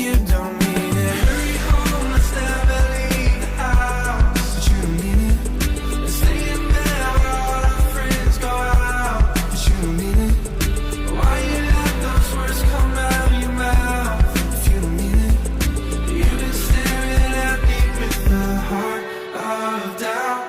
you don't mean it. Hurry home, let's never leave the house. But you don't mean it. And stay in bed where all our friends go out. But you don't mean it. Why you let those words come out of your mouth? If you don't mean it. You've been staring at me with the heart of doubt.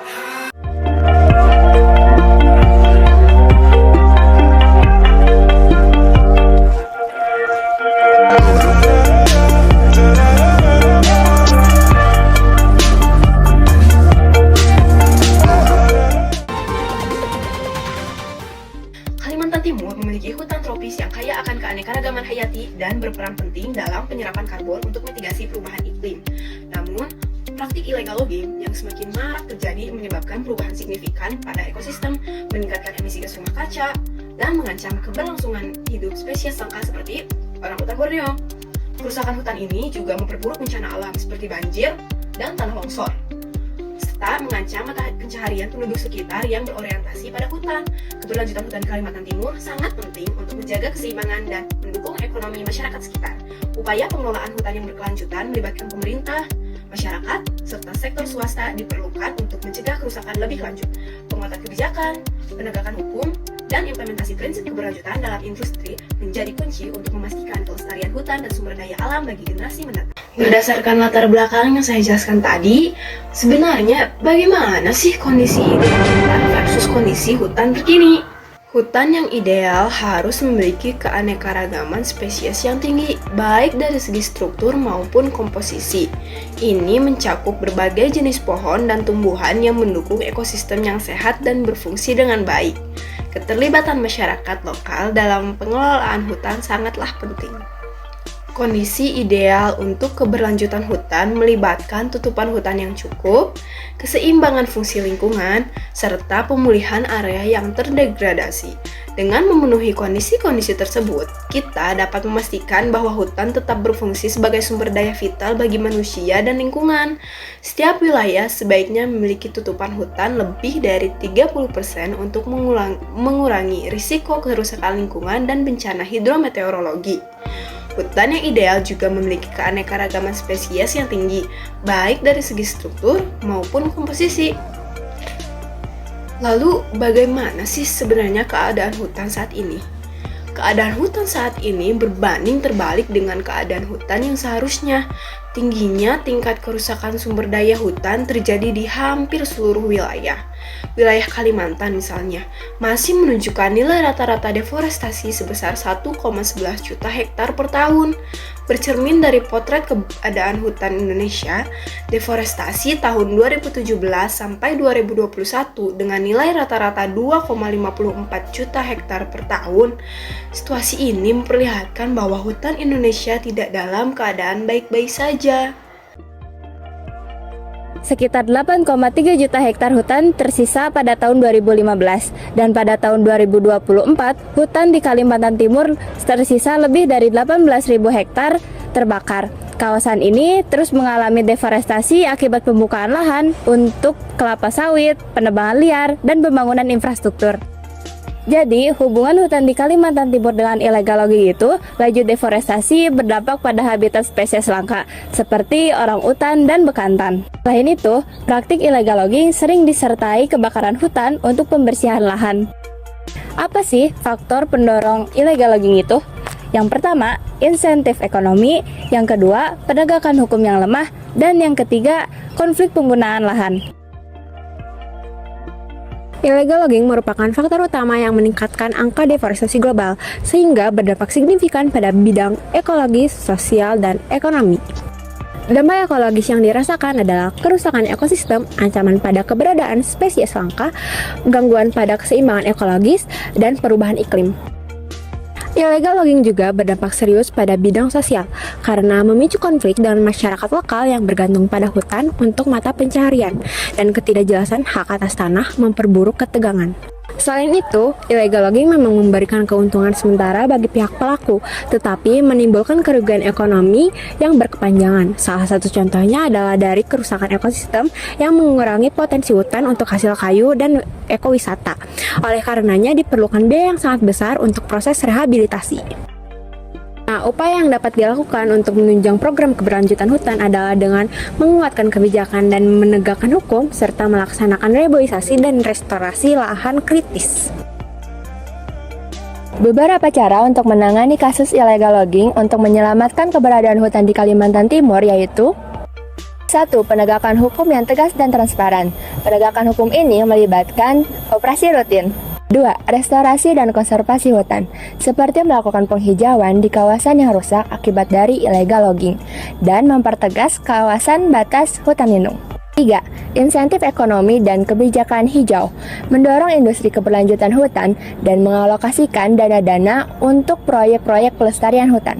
Kalimantan Timur memiliki hutan tropis yang kaya akan keanekaragaman hayati dan berperan penting dalam penyerapan karbon untuk mitigasi perubahan iklim. Namun, praktik illegal logging yang semakin marak terjadi menyebabkan perubahan signifikan pada ekosistem, meningkatkan emisi gas rumah kaca, dan mengancam keberlangsungan hidup spesies langka seperti orangutan Borneo. Kerusakan hutan ini juga memperburuk bencana alam seperti banjir dan tanah longsor, serta mengancam mata pencaharian penduduk sekitar yang berorientasi pada hutan. Keberlanjutan hutan Kalimantan Timur sangat penting untuk menjaga keseimbangan dan mendukung ekonomi masyarakat sekitar. Upaya pengelolaan hutan yang berkelanjutan melibatkan pemerintah, masyarakat, serta sektor swasta diperlukan untuk mencegah kerusakan lebih lanjut. Penguatan kebijakan, penegakan hukum, dan implementasi prinsip keberlanjutan dalam industri menjadi kunci untuk memastikan kelestarian hutan dan sumber daya alam bagi generasi mendatang. Berdasarkan latar belakang yang saya jelaskan tadi, sebenarnya bagaimana sih kondisi ideal hutan versus kondisi hutan terkini? Hutan yang ideal harus memiliki keanekaragaman spesies yang tinggi, baik dari segi struktur maupun komposisi. Ini mencakup berbagai jenis pohon dan tumbuhan yang mendukung ekosistem yang sehat dan berfungsi dengan baik. Keterlibatan masyarakat lokal dalam pengelolaan hutan sangatlah penting. Kondisi ideal untuk keberlanjutan hutan melibatkan tutupan hutan yang cukup, keseimbangan fungsi lingkungan, serta pemulihan area yang terdegradasi. Dengan memenuhi kondisi-kondisi tersebut, kita dapat memastikan bahwa hutan tetap berfungsi sebagai sumber daya vital bagi manusia dan lingkungan. Setiap wilayah sebaiknya memiliki tutupan hutan lebih dari 30% untuk mengurangi risiko kerusakan lingkungan dan bencana hidrometeorologi. Hutan yang ideal juga memiliki keanekaragaman spesies yang tinggi, baik dari segi struktur maupun komposisi. Lalu, bagaimana sih sebenarnya keadaan hutan saat ini? Keadaan hutan saat ini berbanding terbalik dengan keadaan hutan yang seharusnya. Tingginya tingkat kerusakan sumber daya hutan terjadi di hampir seluruh wilayah. Wilayah Kalimantan misalnya, masih menunjukkan nilai rata-rata deforestasi sebesar 1,11 juta hektar per tahun. Bercermin dari potret keadaan hutan Indonesia, deforestasi tahun 2017 sampai 2021 dengan nilai rata-rata 2,54 juta hektar per tahun. Situasi ini memperlihatkan bahwa hutan Indonesia tidak dalam keadaan baik-baik saja. Sekitar 8,3 juta hektar hutan tersisa pada tahun 2015 dan pada tahun 2024 hutan di Kalimantan Timur tersisa lebih dari 18.000 hektar terbakar. Kawasan ini terus mengalami deforestasi akibat pembukaan lahan untuk kelapa sawit, penebangan liar, dan pembangunan infrastruktur. Jadi, hubungan hutan di Kalimantan Timur dengan illegal logging itu, laju deforestasi berdampak pada habitat spesies langka, seperti orangutan dan bekantan. Selain itu, praktik illegal logging sering disertai kebakaran hutan untuk pembersihan lahan. Apa sih faktor pendorong illegal logging itu? Yang pertama, insentif ekonomi, yang kedua, penegakan hukum yang lemah, dan yang ketiga, konflik penggunaan lahan. Illegal logging merupakan faktor utama yang meningkatkan angka deforestasi global, sehingga berdampak signifikan pada bidang ekologis, sosial, dan ekonomi. Dampak ekologis yang dirasakan adalah kerusakan ekosistem, ancaman pada keberadaan spesies langka, gangguan pada keseimbangan ekologis, dan perubahan iklim. Illegal logging juga berdampak serius pada bidang sosial karena memicu konflik dengan masyarakat lokal yang bergantung pada hutan untuk mata pencaharian, dan ketidakjelasan hak atas tanah memperburuk ketegangan. Selain itu, illegal logging memang memberikan keuntungan sementara bagi pihak pelaku, tetapi menimbulkan kerugian ekonomi yang berkepanjangan. Salah satu contohnya adalah dari kerusakan ekosistem yang mengurangi potensi hutan untuk hasil kayu dan ekowisata. Oleh karenanya diperlukan biaya yang sangat besar untuk proses rehabilitasi. Nah, upaya yang dapat dilakukan untuk menunjang program keberlanjutan hutan adalah dengan menguatkan kebijakan dan menegakkan hukum, serta melaksanakan reboisasi dan restorasi lahan kritis. Beberapa cara untuk menangani kasus illegal logging untuk menyelamatkan keberadaan hutan di Kalimantan Timur yaitu 1. Penegakan hukum yang tegas dan transparan. Penegakan hukum ini melibatkan operasi rutin. 2. Restorasi dan konservasi hutan, seperti melakukan penghijauan di kawasan yang rusak akibat dari illegal logging, dan mempertegas kawasan batas hutan lindung. 3. Insentif ekonomi dan kebijakan hijau, mendorong industri keberlanjutan hutan dan mengalokasikan dana-dana untuk proyek-proyek pelestarian hutan.